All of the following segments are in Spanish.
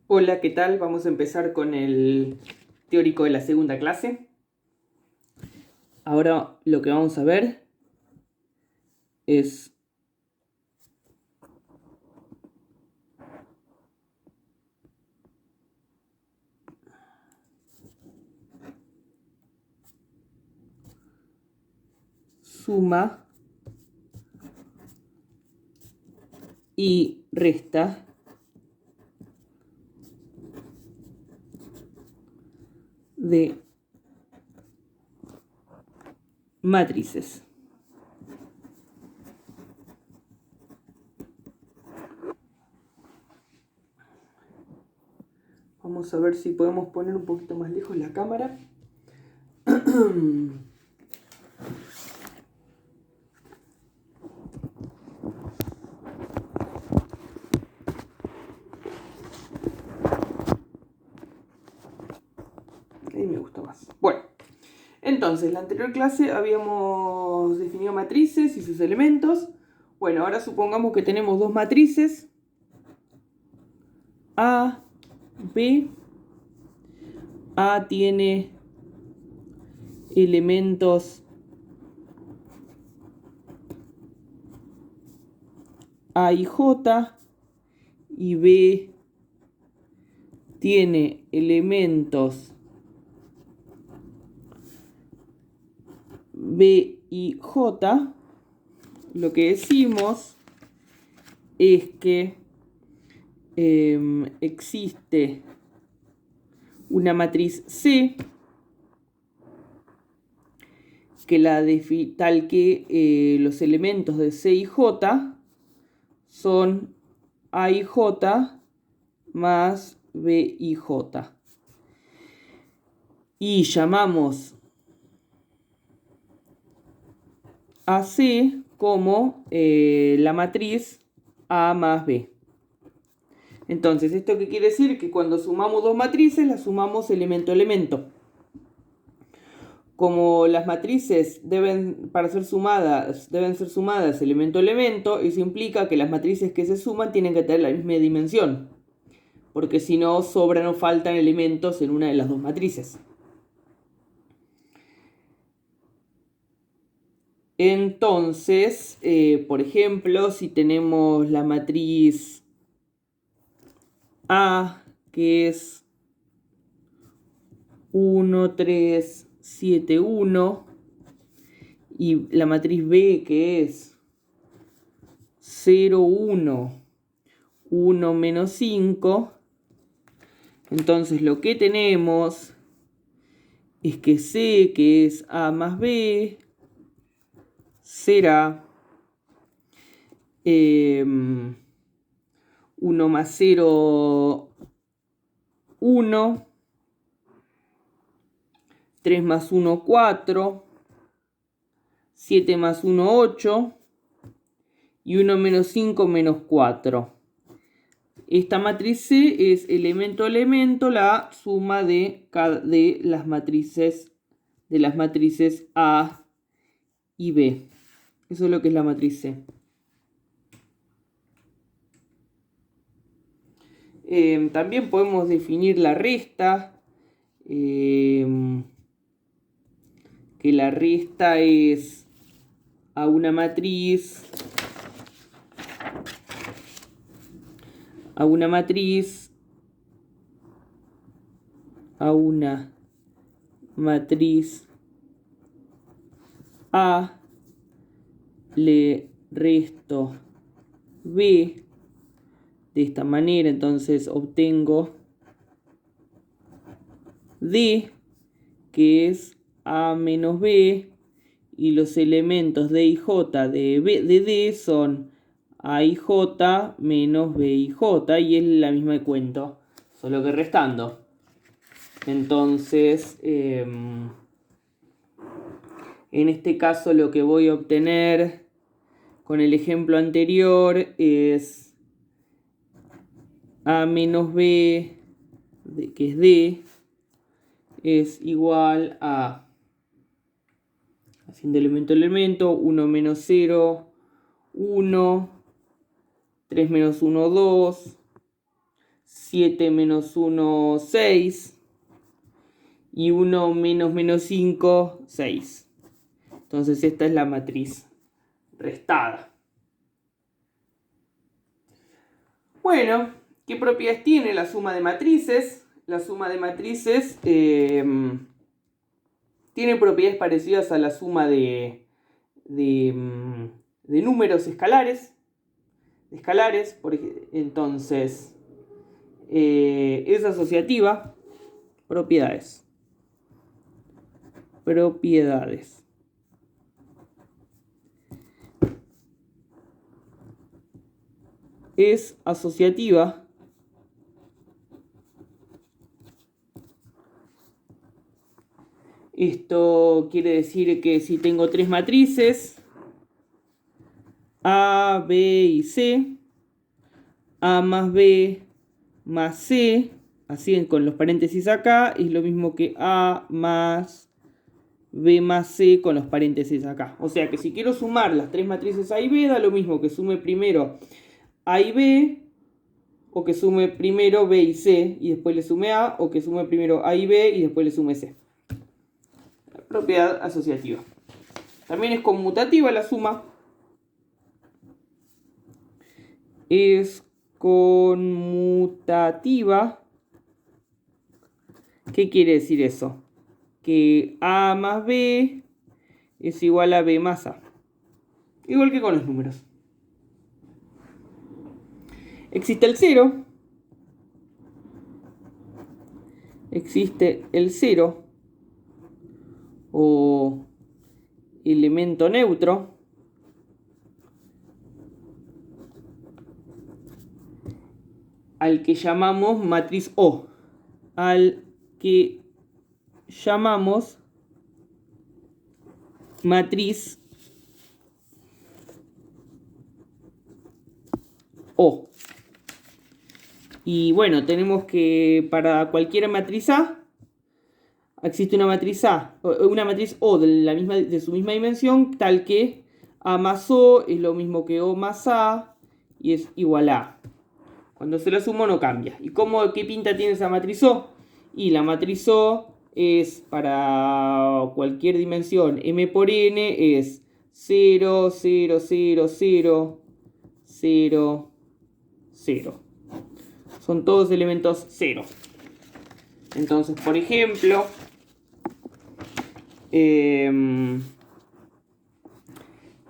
Hola, ¿qué tal? Vamos a empezar con el teórico de la segunda clase. Ahora lo que vamos a ver es suma y resta de matrices. Vamos a ver si podemos poner un poquito más lejos la cámara. Ahí me gusta más. Bueno, entonces, en la anterior clase habíamos definido matrices y sus elementos. Bueno, ahora supongamos que tenemos dos matrices, A, B. A tiene elementos A y J, y B tiene elementos B y J. Lo que decimos es que existe una matriz C que tal que los elementos de C y J son A y J más B y J. Y llamamos a C como la matriz A más B. Entonces, ¿esto qué quiere decir? Que cuando sumamos dos matrices, las sumamos elemento a elemento. Como las matrices para ser sumadas, deben ser sumadas elemento a elemento, eso implica que las matrices que se suman tienen que tener la misma dimensión, porque si no, sobran o faltan elementos en una de las dos matrices. Entonces, por ejemplo, si tenemos la matriz A, que es 1, 3, 7, 1, y la matriz B, que es 0, 1, 1 menos 5, entonces lo que tenemos es que C, que es A más B, será 1 más 0, 1, 3 más 1, 4, 7 más 1, 8, y 1 menos 5, menos 4. Esta matriz C es elemento a elemento la suma de las matrices A y B. Eso es lo que es la matriz C. También podemos definir la resta, que la resta es a una matriz A le resto B de esta manera, entonces obtengo D, que es A menos B, y los elementos D y J de D son A y J menos B y J, y es la misma de cuento, solo que restando. Entonces, en este caso lo que voy a obtener con el ejemplo anterior es A menos B, que es D, es igual a, haciendo elemento a elemento, 1 menos 0, 1, 3 menos 1, 2, 7 menos 1, 6. Y 1 menos menos 5, 6. Entonces esta es la matriz restada. Bueno, ¿qué propiedades tiene la suma de matrices? La suma de matrices tiene propiedades parecidas a la suma de números escalares. Entonces, es asociativa. Propiedades. Es asociativa. Esto quiere decir que si tengo tres matrices, A, B y C, A más B más C, así con los paréntesis acá, es lo mismo que A más B más C con los paréntesis acá. O sea que si quiero sumar las tres matrices A y B, da lo mismo que sume primero A y B, o que sume primero B y C y después le sume A, o que sume primero A y B y después le sume C. Propiedad asociativa. También es conmutativa la suma. Es conmutativa. ¿Qué quiere decir eso? Que A más B es igual a B más A. Igual que con los números. Existe el 0. Existe el 0 o elemento neutro al que llamamos matriz O. Al que llamamos matriz O. Y bueno, tenemos que para cualquier matriz A, existe una matriz O de su misma dimensión, tal que A más O es lo mismo que O más A y es igual a A. Cuando se la sumo no cambia. ¿Y qué pinta tiene esa matriz O? Y la matriz O es para cualquier dimensión m por n es 0, 0, 0, 0, 0, 0. Son todos elementos 0. Entonces, por ejemplo,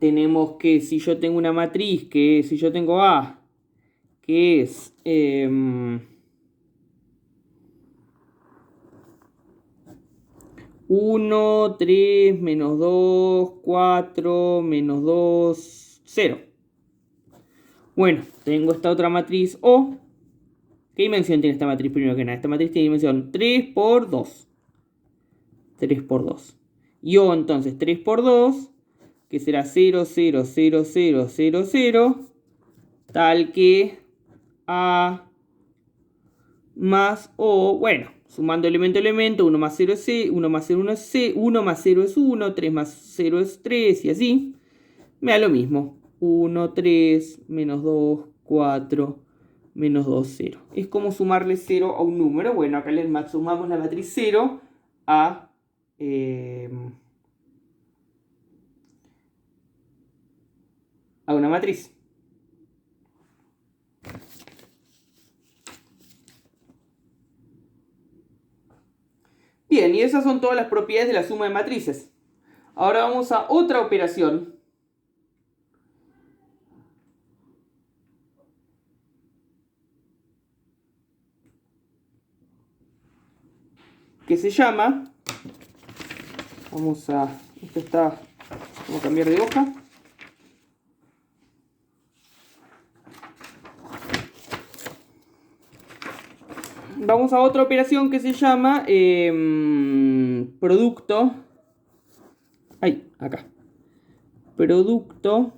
tenemos que si yo tengo una matriz, si yo tengo A, que es 1, 3, menos 2, 4, menos 2, 0. Bueno, tengo esta otra matriz O. ¿Qué dimensión tiene esta matriz primero que nada? Esta matriz tiene dimensión 3 por 2. 3 por 2. Y O entonces 3 por 2, que será 0, 0, 0, 0, 0, 0, tal que A más O, bueno, sumando elemento a elemento, 1 más 0 es C, 1 más 0, 1 es C, 1 más 0 es 1, 3 más 0 es 3 y así, me da lo mismo. 1, 3, menos 2, 4, menos 2, 0. Es como sumarle 0 a un número. Bueno, acá le sumamos la matriz 0 a una matriz. Bien, y esas son todas las propiedades de la suma de matrices. Ahora vamos a otra operación que se llama, vamos a cambiar de hoja. Vamos a otra operación que se llama producto. Acá. Producto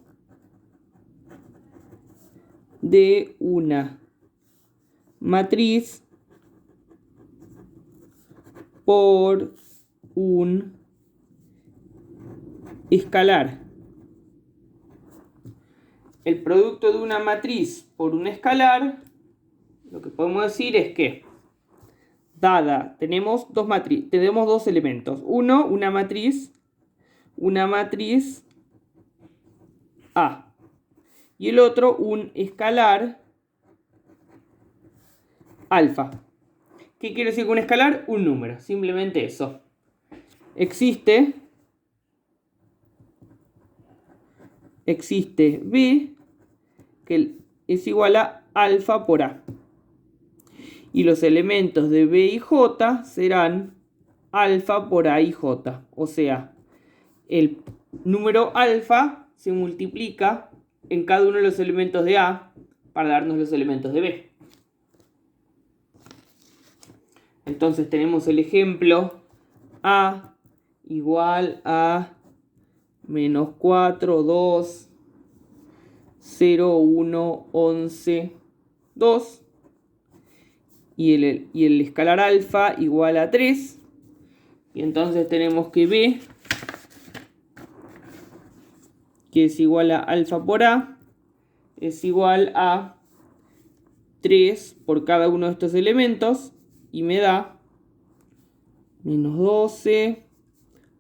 de una matriz por un escalar. El producto de una matriz por un escalar lo que podemos decir es que, tenemos dos elementos. Uno, una matriz A. Y el otro, un escalar alfa. ¿Qué quiere decir con un escalar? Un número, simplemente eso. Existe B, que es igual a alfa por A. Y los elementos de B y J serán alfa por A y J. O sea, el número alfa se multiplica en cada uno de los elementos de A para darnos los elementos de B. Entonces tenemos el ejemplo A igual a menos 4, 2, 0, 1, 11, 2. Y el escalar alfa igual a 3. Y entonces tenemos que B, que es igual a alfa por A, es igual a 3 por cada uno de estos elementos. Y me da menos 12,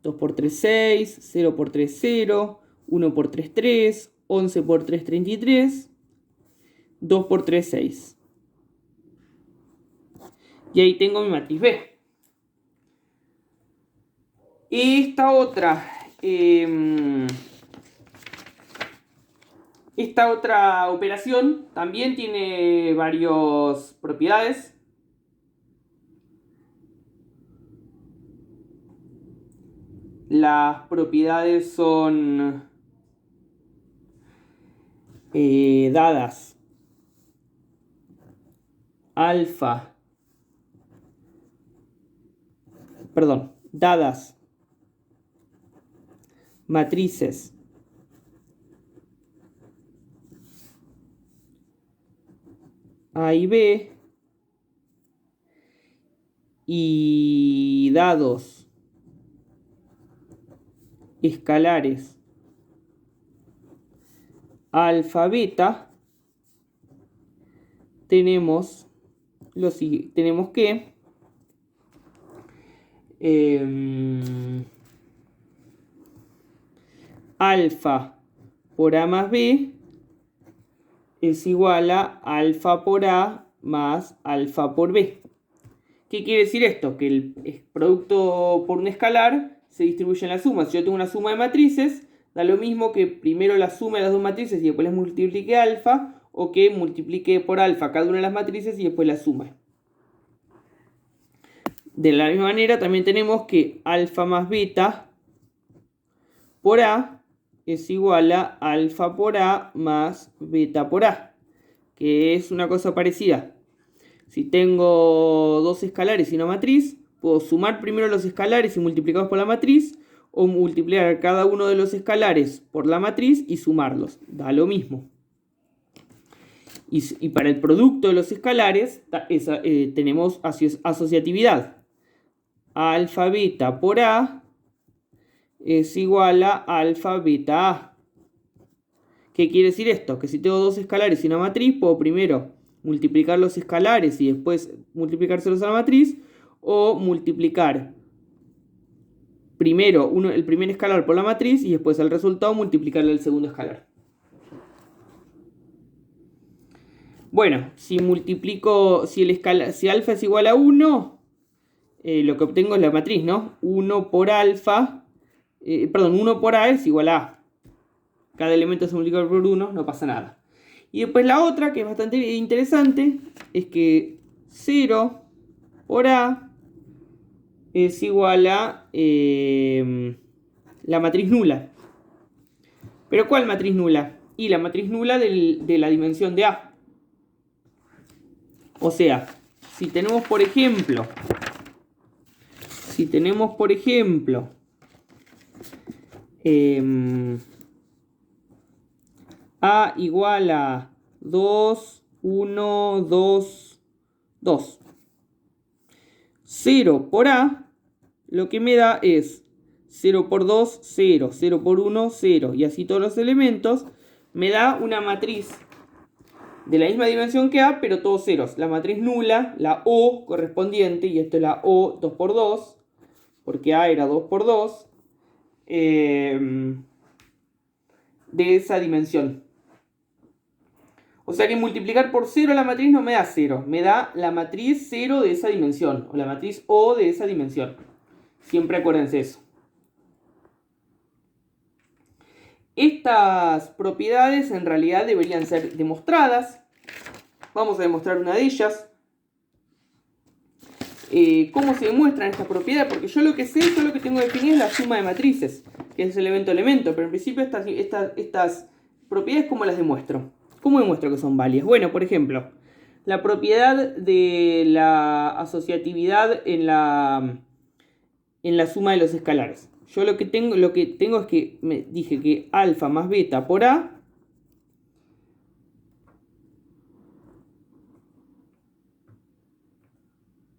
2 por 3, 6, 0 por 3, 0, 1 por 3, 3, 11 por 3, 33, 2 por 3, 6. Y ahí tengo mi matriz B. Esta otra operación también tiene varias propiedades. Las propiedades son dadas matrices A y B y dados escalares alfa, beta, tenemos que alfa por A más B es igual a alfa por A más alfa por B. ¿Qué quiere decir esto? Que el producto por un escalar se distribuye en la suma. Si yo tengo una suma de matrices, da lo mismo que primero la suma de las dos matrices y después les multiplique alfa, o que multiplique por alfa cada una de las matrices y después la suma. De la misma manera también tenemos que alfa más beta por A es igual a alfa por A más beta por A, que es una cosa parecida. Si tengo dos escalares y una matriz, puedo sumar primero los escalares y multiplicarlos por la matriz, o multiplicar cada uno de los escalares por la matriz y sumarlos. Da lo mismo. Y para el producto de los escalares tenemos asociatividad. Alfa beta por A es igual a alfa beta A. ¿Qué quiere decir esto? Que si tengo dos escalares y una matriz, puedo primero multiplicar los escalares y después multiplicárselos a la matriz, o multiplicar primero el primer escalar por la matriz y después al resultado multiplicarle el segundo escalar. Bueno, si alfa es igual a 1, lo que obtengo es la matriz, ¿no? 1 por alfa, 1 por A es igual a A. Cada elemento se multiplica por 1, no pasa nada. Y después la otra, que es bastante interesante, es que 0 por A es igual a la matriz nula. ¿Pero cuál matriz nula? Y la matriz nula de la dimensión de A. O sea, si tenemos por ejemplo A igual a 2, 1, 2, 2. 0 por A, lo que me da es 0 por 2, 0, 0 por 1, 0. Y así todos los elementos, me da una matriz de la misma dimensión que A, pero todos ceros. La matriz nula, la O correspondiente, y esto es la O 2 por 2, porque A era 2 por 2, de esa dimensión. O sea que multiplicar por 0 la matriz no me da 0, me da la matriz 0 de esa dimensión, o la matriz O de esa dimensión. Siempre acuérdense eso. Estas propiedades en realidad deberían ser demostradas. Vamos a demostrar una de ellas. ¿Cómo se demuestran estas propiedades? Porque yo lo que sé, yo lo que tengo definido es la suma de matrices, que es elemento-elemento. Pero en principio estas propiedades, ¿cómo las demuestro? ¿Cómo demuestro que son válidas? Bueno, por ejemplo, la propiedad de la asociatividad en la suma de los escalares. Yo lo que tengo es que me dije que alfa más beta por A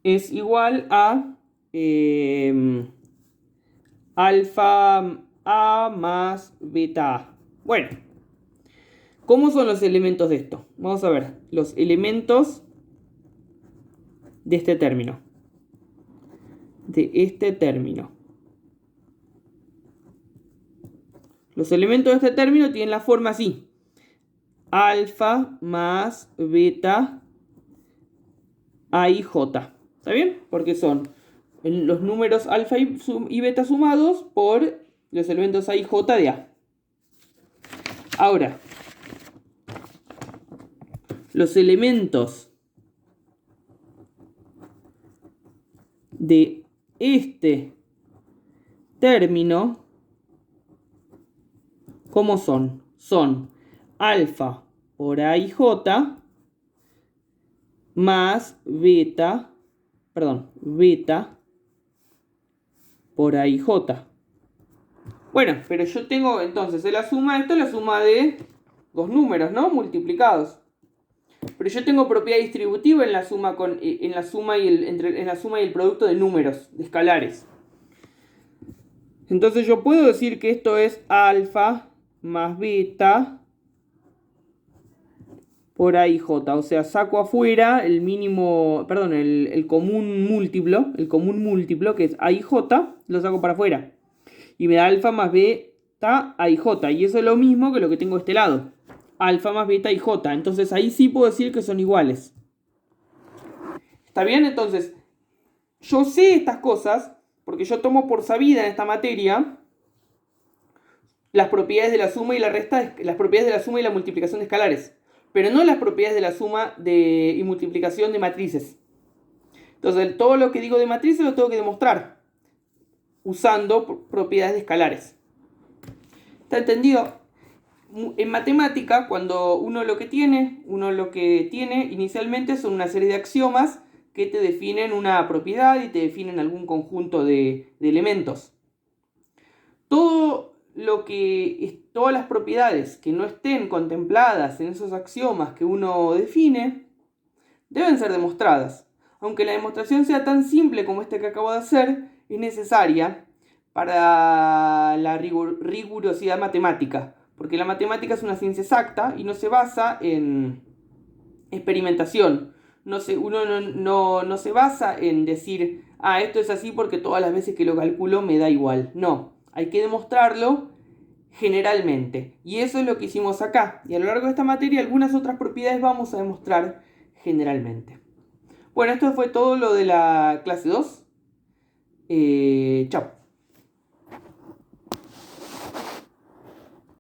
es igual a alfa A más beta A. Bueno, ¿cómo son los elementos de esto? Vamos a ver los elementos de este término. Los elementos de este término tienen la forma así. Alfa más beta A y J. ¿Está bien? Porque son los números alfa y beta sumados por los elementos A y J de A. Ahora, los elementos de este término, ¿cómo son? Son alfa por A y J más beta por A y J. Bueno, pero yo tengo entonces en la suma, esto es la suma de dos números, ¿no? Multiplicados. Pero yo tengo propiedad distributiva en la suma y el producto de números, de escalares. Entonces yo puedo decir que esto es alfa más beta por A y J. O sea, saco afuera el común múltiplo, que es A y J, lo saco para afuera. Y me da alfa más beta A y J. Y eso es lo mismo que lo que tengo de este lado. Alfa más beta y J. Entonces ahí sí puedo decir que son iguales. ¿Está bien? Entonces, yo sé estas cosas porque yo tomo por sabida en esta materia las propiedades de la suma y la resta, las propiedades de la suma y la multiplicación de escalares, pero no las propiedades de la suma y multiplicación de matrices. Entonces, todo lo que digo de matrices lo tengo que demostrar usando propiedades de escalares. ¿Está entendido? En matemática, cuando uno lo que tiene inicialmente son una serie de axiomas que te definen una propiedad y te definen algún conjunto de elementos. Todas las propiedades que no estén contempladas en esos axiomas que uno define deben ser demostradas. Aunque la demostración sea tan simple como esta que acabo de hacer, es necesaria para la rigurosidad matemática. Porque la matemática es una ciencia exacta y no se basa en experimentación. Uno no se basa en decir, esto es así porque todas las veces que lo calculo me da igual. No, hay que demostrarlo generalmente. Y eso es lo que hicimos acá. Y a lo largo de esta materia algunas otras propiedades vamos a demostrar generalmente. Bueno, esto fue todo lo de la clase 2. Chao.